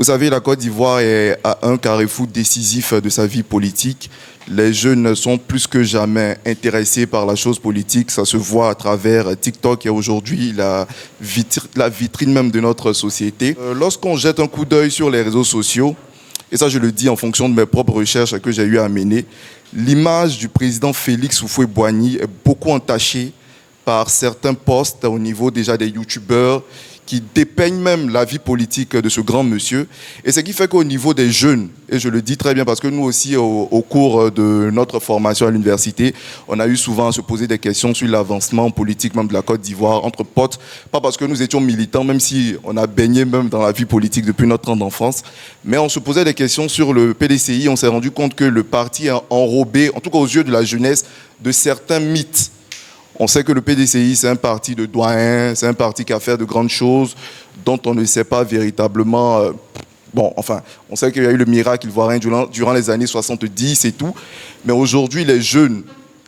Vous savez, la Côte d'Ivoire est à un carrefour décisif de sa vie politique. Les jeunes sont plus que jamais intéressés par la chose politique. Ça se voit à travers TikTok et aujourd'hui la vitrine même de notre société. Lorsqu'on jette un coup d'œil sur les réseaux sociaux, et ça je le dis en fonction de mes propres recherches que j'ai eu à mener, l'image du président Félix Houphouët-Boigny est beaucoup entachée par certains posts au niveau déjà des youtubeurs qui dépeignent même la vie politique de ce grand monsieur. Et ce qui fait qu'au niveau des jeunes, et je le dis très bien parce que nous aussi, au cours de notre formation à l'université, on a eu souvent à se poser des questions sur l'avancement politique même de la Côte d'Ivoire, entre potes, pas parce que nous étions militants, même si on a baigné même dans la vie politique depuis notre temps d'enfance, mais on se posait des questions sur le PDCI, on s'est rendu compte que le parti a enrobé, en tout cas aux yeux de la jeunesse, de certains mythes. On sait que le PDCI, c'est un parti de doyens, c'est un parti qui a fait de grandes choses dont on ne sait pas véritablement... on sait qu'il y a eu le miracle ivoirien durant les années 70 et tout, mais aujourd'hui, les jeunes,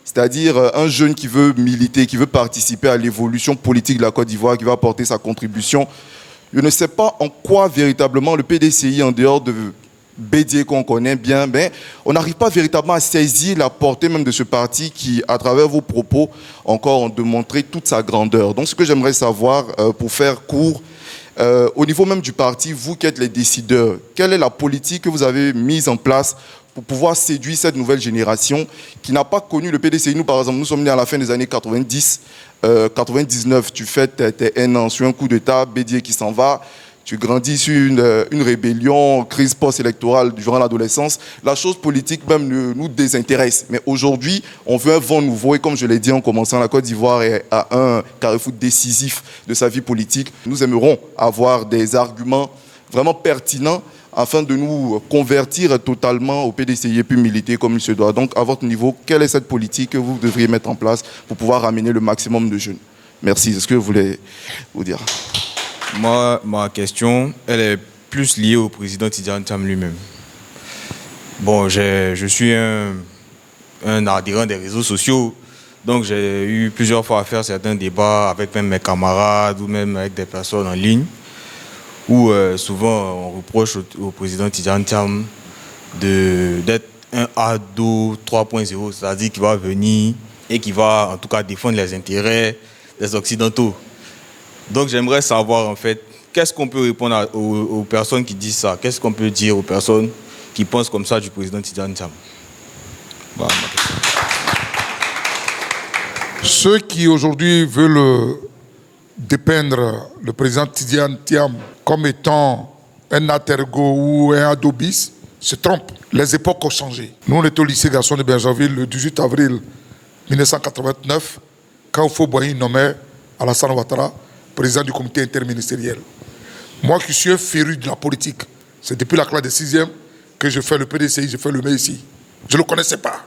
c'est-à-dire un jeune qui veut militer, qui veut participer à l'évolution politique de la Côte d'Ivoire, qui va apporter sa contribution, je ne sais pas en quoi véritablement le PDCI, en dehors de Bédier qu'on connaît bien, on n'arrive pas véritablement à saisir la portée même de ce parti qui, à travers vos propos, encore ont démontré toute sa grandeur. Donc ce que j'aimerais savoir, pour faire court, au niveau même du parti, vous qui êtes les décideurs, quelle est la politique que vous avez mise en place pour pouvoir séduire cette nouvelle génération qui n'a pas connu le PDCI? Nous, par exemple, nous sommes nés à la fin des années 90, 99, tu fais tes 1 an sur un coup d'État, Bédier qui s'en va. Tu grandis sur une rébellion, crise post-électorale durant l'adolescence. La chose politique même nous désintéresse. Mais aujourd'hui, on veut un vent nouveau. Et comme je l'ai dit en commençant, la Côte d'Ivoire est à un carrefour décisif de sa vie politique. Nous aimerons avoir des arguments vraiment pertinents afin de nous convertir totalement au PDCI et puis militer comme il se doit. Donc, à votre niveau, quelle est cette politique que vous devriez mettre en place pour pouvoir ramener le maximum de jeunes? Merci. C'est ce que je voulais vous dire. Moi, ma question, elle est plus liée au président Tidiane Thiam lui-même. Bon, je suis un adhérent des réseaux sociaux, donc j'ai eu plusieurs fois à faire certains débats avec même mes camarades ou même avec des personnes en ligne, où souvent on reproche au président Tidiane Thiam d'être un ado 3.0, c'est-à-dire qu'il va venir et qui va en tout cas défendre les intérêts des Occidentaux. Donc j'aimerais savoir en fait, qu'est-ce qu'on peut répondre aux personnes qui disent ça? Qu'est-ce qu'on peut dire aux personnes qui pensent comme ça du président Tidiane Thiam? Ceux qui aujourd'hui veulent dépeindre le président Tidiane Thiam comme étant un atergo ou un adobis se trompent. Les époques ont changé. Nous, on était au lycée Gaston de Bergerville le 18 avril 1989, quand Houphouët-Boigny nommait Alassane Ouattara président du comité interministériel. Moi qui suis un féru de la politique, c'est depuis la classe de 6e que je fais le PDCI, je fais le MEICI. Je ne le connaissais pas.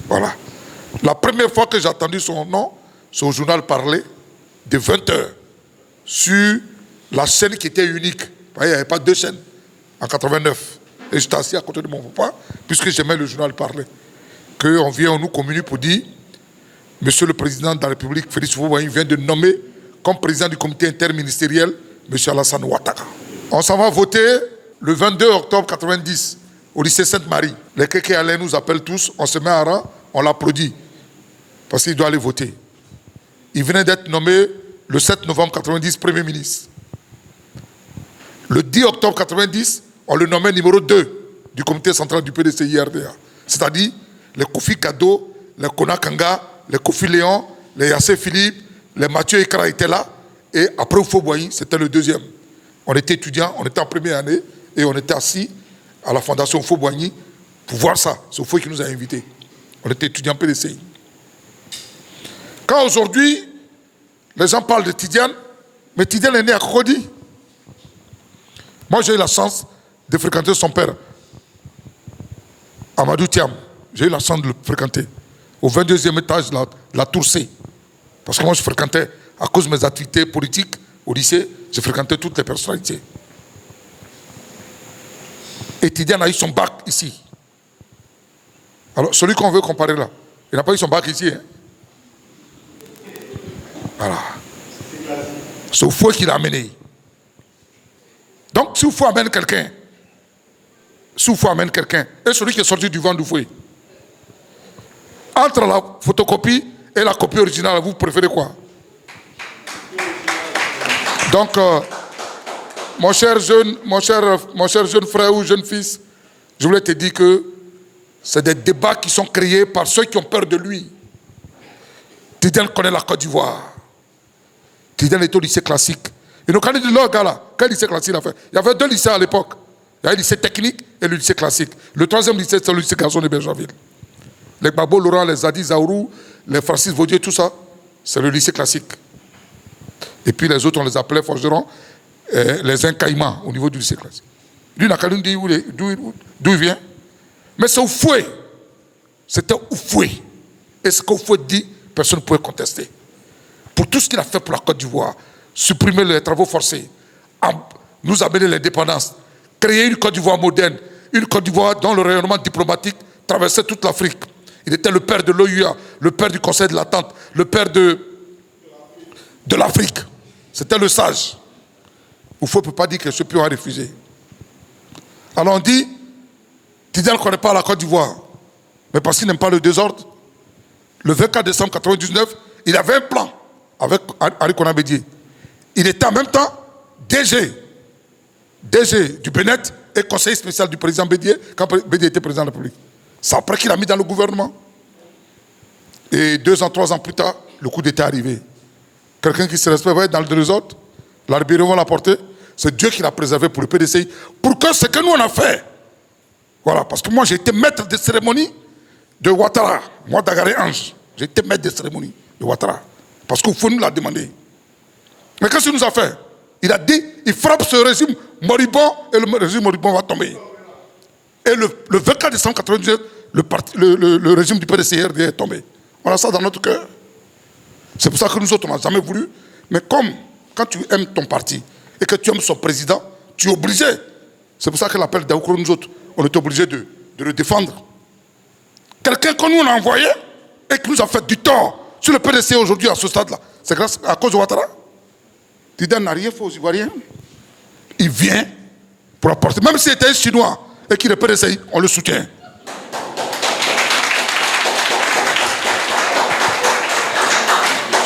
Voilà. La première fois que j'ai entendu son nom, son journal parlait de 20h sur la chaîne qui était unique. Il n'y avait pas 2 chaînes en 89. Et j'étais assis à côté de mon papa, puisque j'aimais le journal parler. Qu'on vient, on nous communique pour dire: Monsieur le Président de la République, Félix Houphouët-Boigny, vient de nommer comme président du comité interministériel Monsieur Alassane Ouattara. On s'en va voter le 22 octobre 90 au lycée Sainte-Marie. Les Kékéalais nous appellent tous, on se met en rang, on l'applaudit parce qu'il doit aller voter. Il venait d'être nommé le 7 novembre 90 Premier ministre. Le 10 octobre 90, on le nommait numéro 2 du comité central du PDCI-RDA. C'est-à-dire les Kofi Kado, les Kona Kanga, les Kofi Léon, les Yassé Philippe, les Mathieu Ekra étaient là. Et après Houphouët-Boigny, c'était le 2e. On était étudiants, on était en première année et on était assis à la fondation Houphouët-Boigny pour voir ça. C'est Houphouët qui nous a invités. On était étudiants PDCI. Quand aujourd'hui, les gens parlent de Tidiane, mais Tidiane est né à Cocody. Moi, j'ai eu la chance de fréquenter son père, Amadou Thiam. J'ai eu la chance de le fréquenter au 22e étage de la Tour C. Parce que moi, je fréquentais, à cause de mes activités politiques au lycée, je fréquentais toutes les personnalités. Et Tidiane a eu son bac ici. Alors, celui qu'on veut comparer là, il n'a pas eu son bac ici. Hein? Voilà. C'est au fouet qu'il a amené. Donc, si vous faut amener quelqu'un, et celui qui est sorti du vent du fouet, entre la photocopie et la copie originale, vous préférez quoi? Donc, mon cher jeune frère ou jeune fils, je voulais te dire que c'est des débats qui sont créés par ceux qui ont peur de lui. Tidiane connaît la Côte d'Ivoire. Tidiane est au lycée classique. Et donc, quand il dit là, gars là, quel lycée classique il a fait? Il y avait 2 lycées à l'époque. Il y avait le lycée technique et le lycée classique. Le 3e lycée, c'est le lycée Garçon de Bergerville. Les Babo Laurent, les Zadi Zaourou, les Francis Vaudier, tout ça, c'est le lycée classique. Et puis les autres, on les appelait forgerons, les Incaïmans au niveau du lycée classique. Lui, il n'a qu'à nous dire d'où il vient. Mais c'est Oufoué. C'était Oufoué. Et ce qu'Oufoué dit, personne ne pouvait contester. Pour tout ce qu'il a fait pour la Côte d'Ivoire, supprimer les travaux forcés, nous amener l'indépendance, créer une Côte d'Ivoire moderne, une Côte d'Ivoire dont le rayonnement diplomatique traversait toute l'Afrique. Il était le père de l'OUA, le père du Conseil de l'Attente, le père de l'Afrique. C'était le sage. Oufoué ne peut pas dire que ce pion a refusé. Alors on dit, Tidiane ne connaît pas la Côte d'Ivoire, mais parce qu'il n'aime pas le désordre. Le 24 décembre 1999, il avait un plan avec Henri Konan Bédié. Il était en même temps DG du Bénet et conseiller spécial du président Bédié quand Bédié était président de la République. C'est après qu'il a mis dans le gouvernement. Et 2 ans, 3 ans plus tard, le coup d'État est arrivé. Quelqu'un qui se respecte va être dans le désordre, la rébellion va l'apporter. C'est Dieu qui l'a préservé pour le PDCI. Pour que ce que nous on a fait, voilà, parce que moi j'ai été maître de cérémonie de Ouattara, moi Dagaré Ange, j'ai été maître de cérémonie de Ouattara, parce qu'il faut nous la demander. Mais qu'est-ce qu'il nous a fait? Il a dit, il frappe ce régime moribond et le régime moribond va tomber. Et le 24 décembre 1999, le régime du PDCI est tombé. On a ça dans notre cœur. C'est pour ça que nous autres, on n'a jamais voulu. Mais comme, quand tu aimes ton parti et que tu aimes son président, tu es obligé. C'est pour ça que l'appel d'Aoukro, nous autres, on est obligé de le défendre. Quelqu'un que nous on a envoyé et qui nous a fait du tort sur le PDC aujourd'hui à ce stade-là, c'est grâce à cause de Ouattara. Tidiane n'a rien fait aux Ivoiriens. Il vient pour apporter. Même s'il était un Chinois et qu'il est PDCI, on le soutient.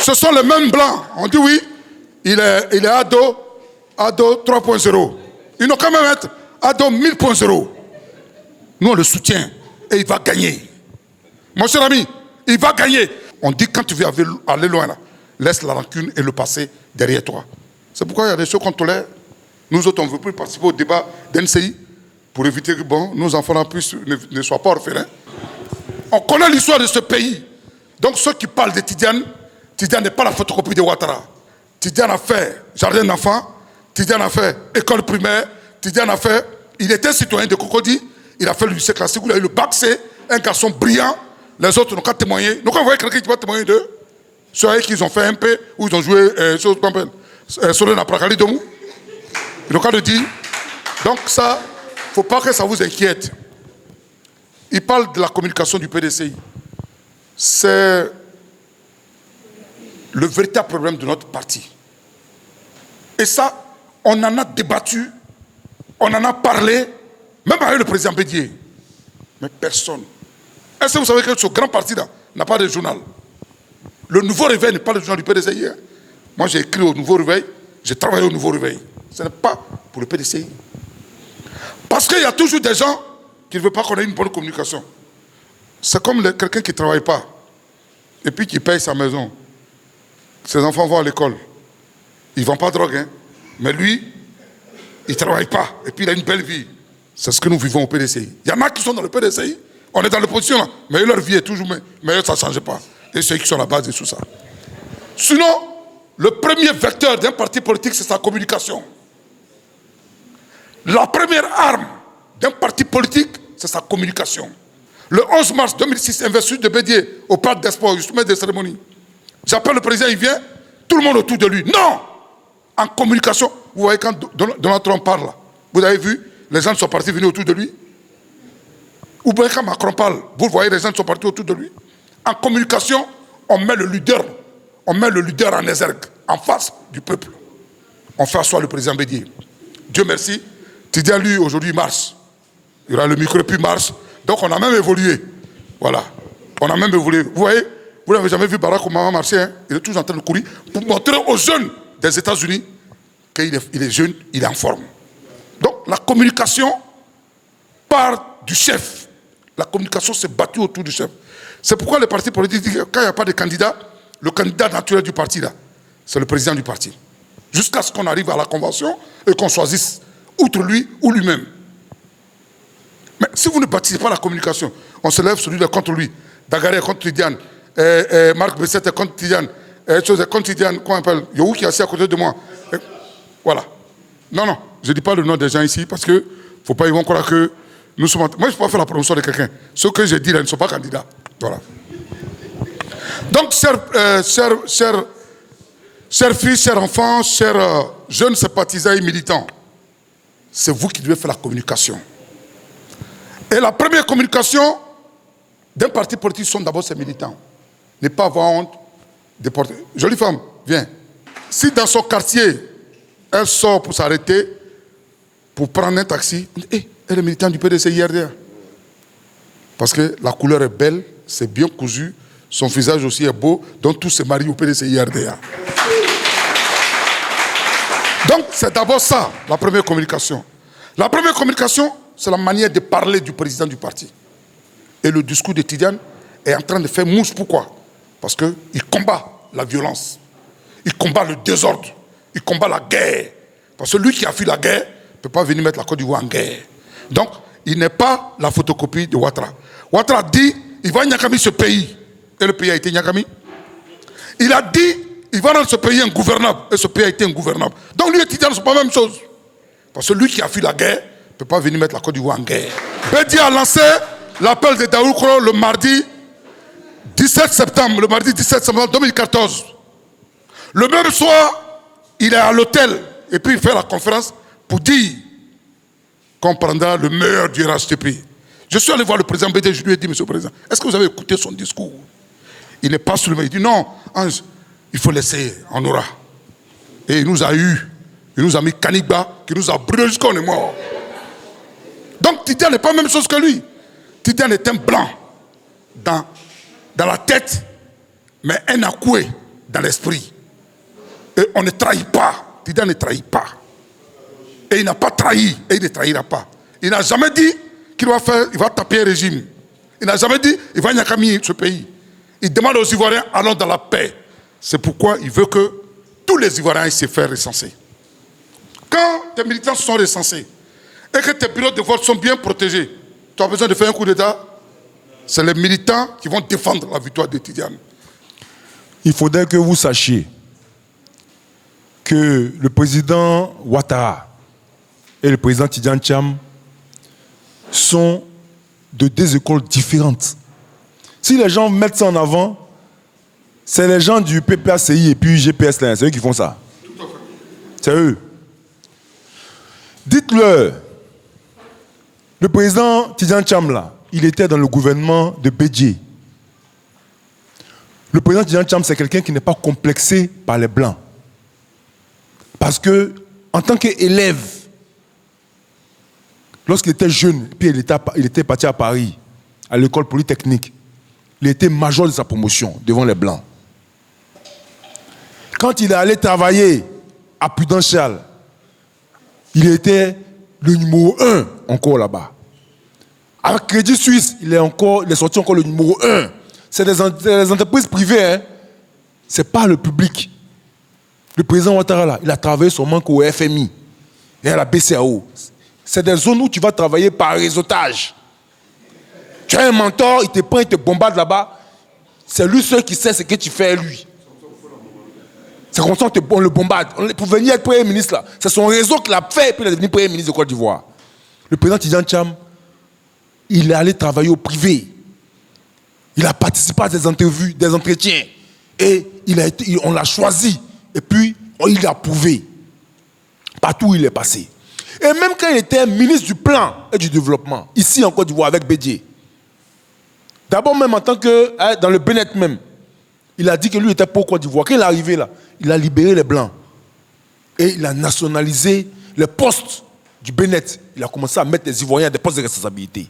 Ce sont les mêmes blancs. On dit oui, il est ado 3.0. Ils n'ont quand même être ado 1000.0. Nous, on le soutient et il va gagner. Mon cher ami, il va gagner. On dit quand tu veux aller loin, là, laisse la rancune et le passé derrière toi. C'est pourquoi il y a des choses qu'on tolère. Nous autres, on ne veut plus participer au débat d'NCI pour éviter que nos enfants ne soient pas orphelins. On connaît l'histoire de ce pays. Donc ceux qui parlent de Tidiane, Tidiane n'est pas la photocopie de Ouattara. Tidiane a fait jardin d'enfants, Tidiane a fait école primaire, Tidiane a fait... Il était citoyen de Cocody, il a fait le lycée classique, il a eu le bac C, un garçon brillant. Les autres n'ont qu'à témoigner. Donc quand vous voyez quelqu'un qui va témoigner d'eux, ceux avec qui ils ont fait un P, où ils ont joué sur la Prakali Domou, ils n'ont qu'à le dire. Donc ça, il ne faut pas que ça vous inquiète. Il parle de la communication du PDCI. C'est le véritable problème de notre parti. Et ça, on en a débattu, on en a parlé, même avec le président Bédié. Mais personne. Est-ce que vous savez que ce grand parti-là n'a pas de journal? Le Nouveau Réveil n'est pas le journal du PDCI. Hein? Moi, j'ai écrit au Nouveau Réveil, j'ai travaillé au Nouveau Réveil. Ce n'est pas pour le PDCI. Parce qu'il y a toujours des gens qui ne veulent pas qu'on ait une bonne communication. C'est comme quelqu'un qui ne travaille pas et puis qui paye sa maison. Ses enfants vont à l'école. Ils ne vendent pas de drogue, hein? Mais lui, il ne travaille pas et puis il a une belle vie. C'est ce que nous vivons au PDCI. Il y en a qui sont dans le PDCI, on est dans l'opposition là, mais leur vie est toujours meilleure, ça ne change pas. Et ceux qui sont à la base de tout ça. Sinon, le premier vecteur d'un parti politique, c'est sa communication. La première arme d'un parti politique, c'est sa communication. Le 11 mars 2006, investiture de Bédié au parc des sports, justement des cérémonies. J'appelle le président, il vient, tout le monde autour de lui. Non! En communication, vous voyez quand Donald Trump parle, vous avez vu, les gens sont partis venir autour de lui. Ou bien quand Macron parle, vous voyez, les gens sont partis autour de lui. En communication, on met le leader en exergue, en face du peuple. On fait asseoir le président Bédié. Dieu merci, Tidiane, lui, aujourd'hui, marche. Il aura le micro et puis marche. Donc, on a même évolué. Voilà. On a même évolué. Vous voyez, vous n'avez jamais vu Barack Obama marcher. Hein? Il est toujours en train de courir pour montrer aux jeunes des États-Unis qu'il est jeune, il est en forme. Donc, la communication part du chef. La communication s'est battue autour du chef. C'est pourquoi les partis politiques disent que quand il n'y a pas de candidat, le candidat naturel du parti, là, c'est le président du parti. Jusqu'à ce qu'on arrive à la convention et qu'on choisisse outre lui ou lui-même. Mais si vous ne bâtissez pas la communication, on se lève celui-là contre lui. Dagaré contre Tidiane, Marc Bessette contre Tidiane, contre Tidiane, comment on appelle, Yohou qui est assis à côté de moi. Voilà. Non, je ne dis pas le nom des gens ici parce que il ne faut pas, ils vont croire que nous sommes... Moi, je ne peux pas faire la promotion de quelqu'un. Ceux que j'ai dit là, ils ne sont pas candidats. Voilà. Donc, chers filles, chers enfants, chers jeunes sympathisants et militants, c'est vous qui devez faire la communication. Et la première communication d'un parti politique sont d'abord ses militants. Ne pas avoir honte de porter. Jolie femme, viens. Si dans son quartier, elle sort pour s'arrêter, pour prendre un taxi, elle est militante du PDC IRDA. Parce que la couleur est belle, c'est bien cousu, son visage aussi est beau, donc tout se marie au PDC IRDA. Donc c'est d'abord ça, la première communication. La première communication, c'est la manière de parler du président du parti. Et le discours de Tidiane est en train de faire mouche. Pourquoi? Parce qu'il combat la violence, il combat le désordre, il combat la guerre. Parce que lui qui a fui la guerre ne peut pas venir mettre la Côte d'Ivoire en guerre. Donc, il n'est pas la photocopie de Ouattara. Ouattara dit, il va Nyakami ce pays. Et le pays a été Nyakami. Il a dit, il va rendre ce pays ingouvernable. Et ce pays a été ingouvernable. Donc lui et Tidiane, ce n'est pas la même chose. Parce que lui qui a fui la guerre ne peut pas venir mettre la Côte d'Ivoire en guerre. Bédi a lancé l'appel de Daoukro le mardi 17 septembre 2014. Le même soir, il est à l'hôtel et puis il fait la conférence pour dire qu'on prendra le meilleur du RHTP. Je suis allé voir le président Bédi, je lui ai dit, monsieur le président, est-ce que vous avez écouté son discours? Il n'est pas seulement, il dit non, Ange, il faut laisser, on aura. Et il nous a eu, il nous a mis Kanigba, qui nous a brûlé jusqu'à on est mort. Donc Tidiane n'est pas la même chose que lui. Tidiane est un blanc dans la tête, mais un akoué dans l'esprit. Et on ne trahit pas. Tidiane ne trahit pas. Et il n'a pas trahi, et il ne trahira pas. Il n'a jamais dit qu'il va faire, il va taper un régime. Il n'a jamais dit il va Nyakami ce pays. Il demande aux Ivoiriens, allons dans la paix. C'est pourquoi il veut que tous les Ivoiriens se fassent recenser. Quand tes militants sont recensés et que tes bureaux de vote sont bien protégés, tu as besoin de faire un coup d'État. C'est les militants qui vont défendre la victoire de Tidiane. Il faudrait que vous sachiez que le président Ouattara et le président Tidiane Thiam sont de deux écoles différentes. Si les gens mettent ça en avant, c'est les gens du PPACI et puis GPS, là, c'est eux qui font ça. C'est eux. Dites-leur, le président Tidiane Thiam, là, il était dans le gouvernement de Bédié. Le président Tidiane Thiam, c'est quelqu'un qui n'est pas complexé par les Blancs. Parce que, en tant qu'élève, lorsqu'il était jeune, puis il était parti à Paris, à l'école polytechnique, il était major de sa promotion devant les Blancs. Quand il est allé travailler à Prudential, il était le numéro 1 encore là-bas. À Crédit Suisse, il est sorti encore le numéro 1. C'est des entreprises privées, hein. Ce n'est pas le public. Le président Ouattara, là, il a travaillé seulement qu'au FMI et à la BCAO. C'est des zones où tu vas travailler par réseautage. Tu as un mentor, il te prend, il te bombarde là-bas. C'est lui seul qui sait ce que tu fais, lui. C'est comme ça qu'on le bombarde. Pour venir être Premier ministre, là, c'est son réseau qui l'a fait et puis il est devenu Premier ministre de Côte d'Ivoire. Le président Tidiane Thiam, il est allé travailler au privé. Il a participé à des entrevues, des entretiens. Et on l'a choisi. Et puis, il a prouvé. Partout où il est passé. Et même quand il était ministre du Plan et du Développement, ici en Côte d'Ivoire, avec Bédié. D'abord, même en tant que, dans le Bennett même, il a dit que lui était pour Côte d'Ivoire. Quand il est arrivé là, il a libéré les Blancs. Et il a nationalisé les postes du Bénet, il a commencé à mettre les Ivoiriens à des postes de responsabilité.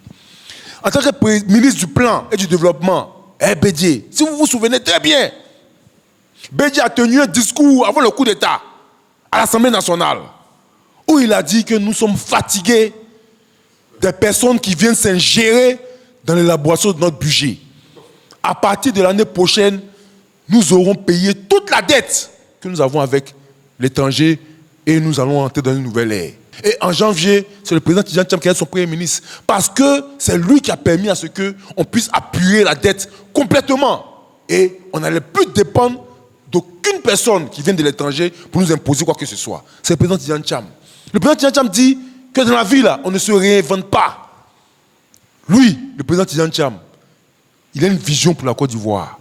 En tant que ministre du Plan et du Développement, Bédié, si vous vous souvenez très bien, Bédié a tenu un discours avant le coup d'État à l'Assemblée nationale où il a dit que nous sommes fatigués des personnes qui viennent s'ingérer dans l'élaboration de notre budget. À partir de l'année prochaine, nous aurons payé toute la dette que nous avons avec l'étranger et nous allons entrer dans une nouvelle ère. Et en janvier, c'est le président Tidjane Thiam qui est son premier ministre. Parce que c'est lui qui a permis à ce qu'on puisse appuyer la dette complètement. Et on n'allait plus dépendre d'aucune personne qui vient de l'étranger pour nous imposer quoi que ce soit. C'est le président Tidjane Thiam. Le président Tidjane Thiam dit que dans la vie, là, on ne se réinvente pas. Lui, le président Tidjane Thiam, il a une vision pour la Côte d'Ivoire.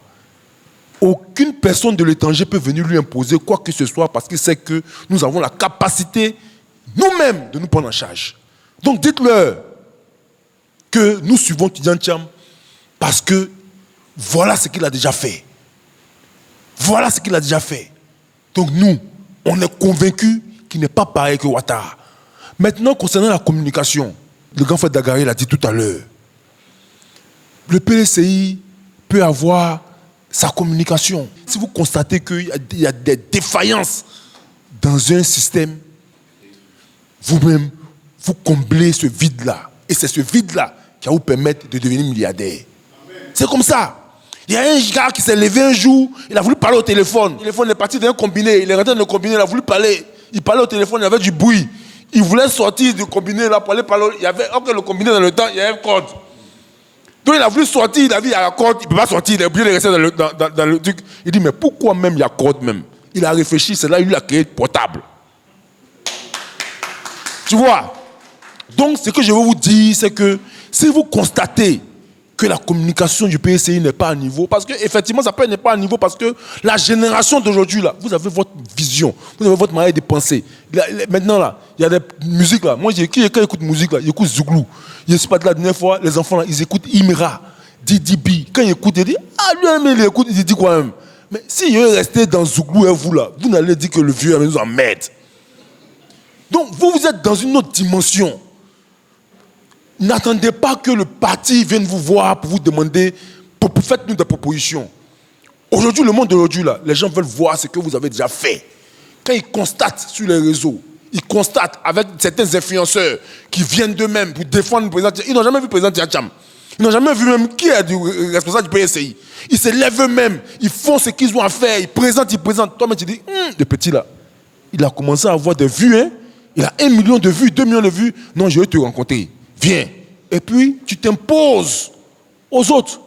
Aucune personne de l'étranger peut venir lui imposer quoi que ce soit parce qu'il sait que nous avons la capacité nous-mêmes de nous prendre en charge. Donc dites-leur que nous suivons Tidjane Thiam parce que voilà ce qu'il a déjà fait. Voilà ce qu'il a déjà fait. Donc nous, on est convaincus qu'il n'est pas pareil que Ouattara. Maintenant, concernant la communication, le grand frère Dagaré l'a dit tout à l'heure. Le PDCI peut avoir sa communication. Si vous constatez qu'il y a des défaillances dans un système, vous-même, vous comblez ce vide-là. Et c'est ce vide-là qui va vous permettre de devenir milliardaire. C'est comme ça. Il y a un gars qui s'est levé un jour, il a voulu parler au téléphone. Le téléphone est parti d'un combiné, il est rentré dans le combiné, il a voulu parler. Il parlait au téléphone, il y avait du bruit. Il voulait sortir du combiné là pour aller parler. Il y avait, le combiné dans le temps, il y avait un code. Donc il a voulu sortir, il a vu il y a la corde, il ne peut pas sortir, il est obligé de rester dans le truc. Il dit, mais pourquoi même il y a corde même? Il a réfléchi, c'est là il lui a créé le portable. Tu vois? Donc ce que je veux vous dire, c'est que si vous constatez que la communication du PSCI n'est pas à niveau, parce qu'effectivement, ça peut n'est pas à niveau, parce que la génération d'aujourd'hui, là, vous avez votre vision, vous avez votre manière de penser. Maintenant, là, il y a des musiques, là. Moi, quand j'écoute musique, là, j'écoute Zouglou. Je ne suis pas de la dernière fois, les enfants, là, ils écoutent Imira, Didi B. Quand ils écoutent, ils disent, ah, lui, il écoute, il dit quoi même? Mais si il est resté dans Zouglou et vous, là, vous n'allez dire que le vieux nous emmerde. Donc, vous êtes dans une autre dimension. N'attendez pas que le parti vienne vous voir pour vous demander, faites-nous des propositions. Aujourd'hui, le monde d'aujourd'hui, là, les gens veulent voir ce que vous avez déjà fait. Quand ils constatent sur les réseaux, ils constatent avec certains influenceurs qui viennent d'eux-mêmes pour défendre le président. Ils n'ont jamais vu le président Tidjane Thiam. Ils n'ont jamais vu même qui est le responsable du PSCI. Ils se lèvent eux-mêmes, ils font ce qu'ils ont à faire, ils présentent. Toi-même, tu dis, le petit là, il a commencé à avoir des vues, hein. Il a 1 million de vues, 2 millions de vues. Non, je vais te rencontrer. Viens. Et puis, tu t'imposes aux autres.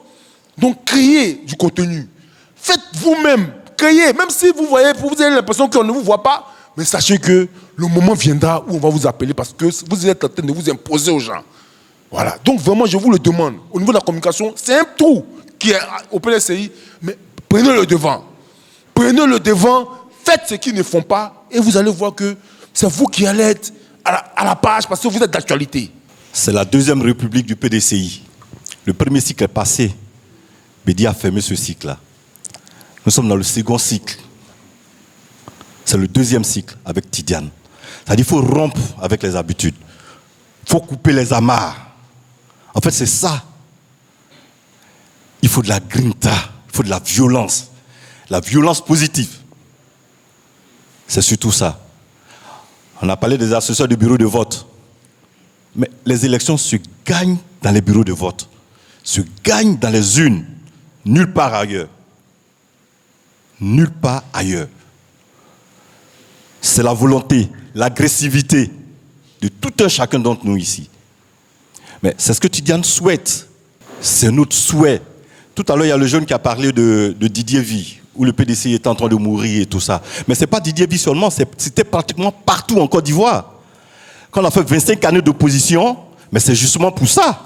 Donc, créez du contenu. Faites vous-même. Créez. Même si vous voyez, vous avez l'impression qu'on ne vous voit pas, mais sachez que le moment viendra où on va vous appeler parce que vous êtes en train de vous imposer aux gens. Voilà. Donc, vraiment, je vous le demande. Au niveau de la communication, c'est un trou qui est au PDCI, mais prenez le devant. Prenez le devant, faites ce qu'ils ne font pas et vous allez voir que c'est vous qui allez être à la page parce que vous êtes d'actualité. C'est la deuxième république du PDCI. Le premier cycle est passé. Bédié a fermé ce cycle-là. Nous sommes dans le second cycle. C'est le deuxième cycle avec Tidjane. C'est-à-dire qu'il faut rompre avec les habitudes. Il faut couper les amarres. En fait, c'est ça. Il faut de la grinta. Il faut de la violence. La violence positive. C'est surtout ça. On a parlé des assesseurs du bureau de vote. Mais les élections se gagnent dans les bureaux de vote. Se gagnent dans les urnes. Nulle part ailleurs. Nulle part ailleurs. C'est la volonté, l'agressivité de tout un chacun d'entre nous ici. Mais c'est ce que Tidjane souhaite. C'est notre souhait. Tout à l'heure, il y a le jeune qui a parlé de Didier Vie, où le PDC est en train de mourir et tout ça. Mais ce n'est pas Didier Vie seulement, c'était pratiquement partout en Côte d'Ivoire. Quand on a fait 25 années d'opposition, mais c'est justement pour ça.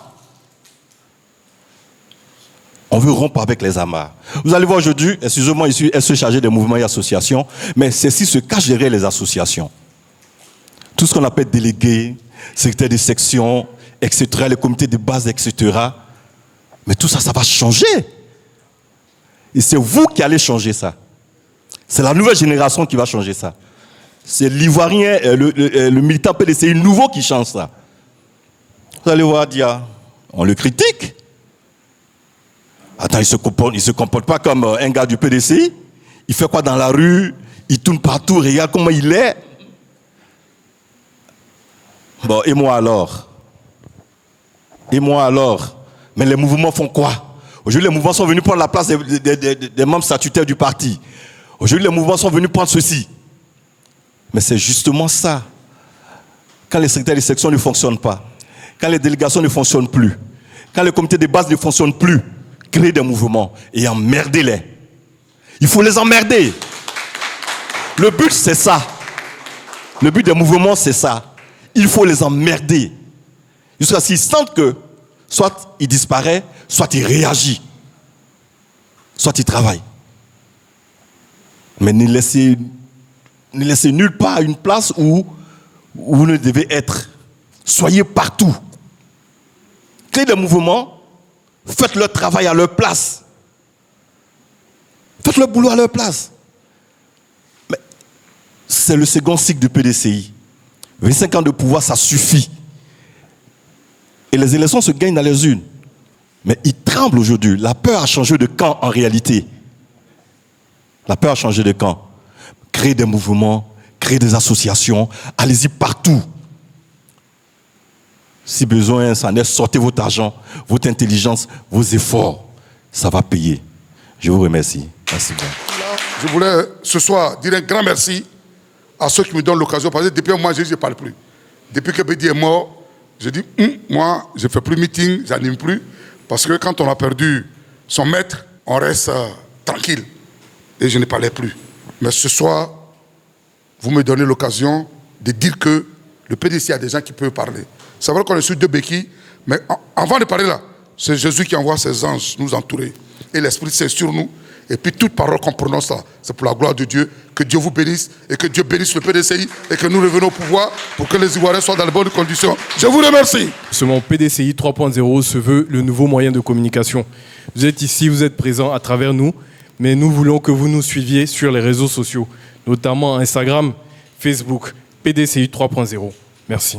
On veut rompre avec les amarres. Vous allez voir aujourd'hui, excusez-moi, ici, elle se chargeait des mouvements et associations, mais ceci se cache derrière les associations. Tout ce qu'on appelle délégués, secrétaires de section, etc., les comités de base, etc. Mais tout ça, ça va changer. Et c'est vous qui allez changer ça. C'est la nouvelle génération qui va changer ça. C'est l'Ivoirien, le militant PDCI nouveau qui change ça. Vous allez voir Dia, on le critique. Attends, il se comporte pas comme un gars du PDCI. Il fait quoi dans la rue? Il tourne partout, regarde comment il est. Bon, et moi alors? Et moi alors? Mais les mouvements font quoi? Aujourd'hui, les mouvements sont venus prendre la place des membres statutaires du parti. Aujourd'hui, les mouvements sont venus prendre ceci. Mais c'est justement ça. Quand les secrétaires de section ne fonctionnent pas, quand les délégations ne fonctionnent plus, quand les comités de base ne fonctionnent plus, créer des mouvements et emmerder-les. Il faut les emmerder. Le but, c'est ça. Le but des mouvements, c'est ça. Il faut les emmerder. Jusqu'à ce qu'ils sentent que soit il disparaît, soit il réagit, soit il travaille. Mais ne laissez nulle part une place où vous ne devez être. Soyez partout. Créez des mouvements, faites leur travail à leur place. Faites le boulot à leur place. Mais c'est le second cycle du PDCI. 25 ans de pouvoir, ça suffit. Et les élections se gagnent dans les urnes. Mais ils tremblent aujourd'hui. La peur a changé de camp en réalité. La peur a changé de camp. Créez des mouvements, créez des associations, allez-y partout. Si besoin, ça n'est, sortez votre argent, votre intelligence, vos efforts. Ça va payer. Je vous remercie. Merci bien. Je voulais ce soir dire un grand merci à ceux qui me donnent l'occasion. Parce que depuis moi, je ne parle plus. Depuis que Bédi est mort, je dis, moi, je ne fais plus meeting, je n'anime plus. Parce que quand on a perdu son maître, on reste tranquille. Et je ne parlais plus. Mais ce soir, vous me donnez l'occasion de dire que le PDC a des gens qui peuvent parler. C'est vrai qu'on est sur deux béquilles, mais avant de parler là, c'est Jésus qui envoie ses anges nous entourer. Et l'Esprit c'est sur nous. Et puis toute parole qu'on prononce là, c'est pour la gloire de Dieu. Que Dieu vous bénisse et que Dieu bénisse le PDCI et que nous revenons au pouvoir pour que les Ivoiriens soient dans de bonnes conditions. Je vous remercie. Justement, PDCI 3.0 se veut le nouveau moyen de communication. Vous êtes ici, vous êtes présents à travers nous, mais nous voulons que vous nous suiviez sur les réseaux sociaux, notamment Instagram, Facebook, PDCI 3.0. Merci.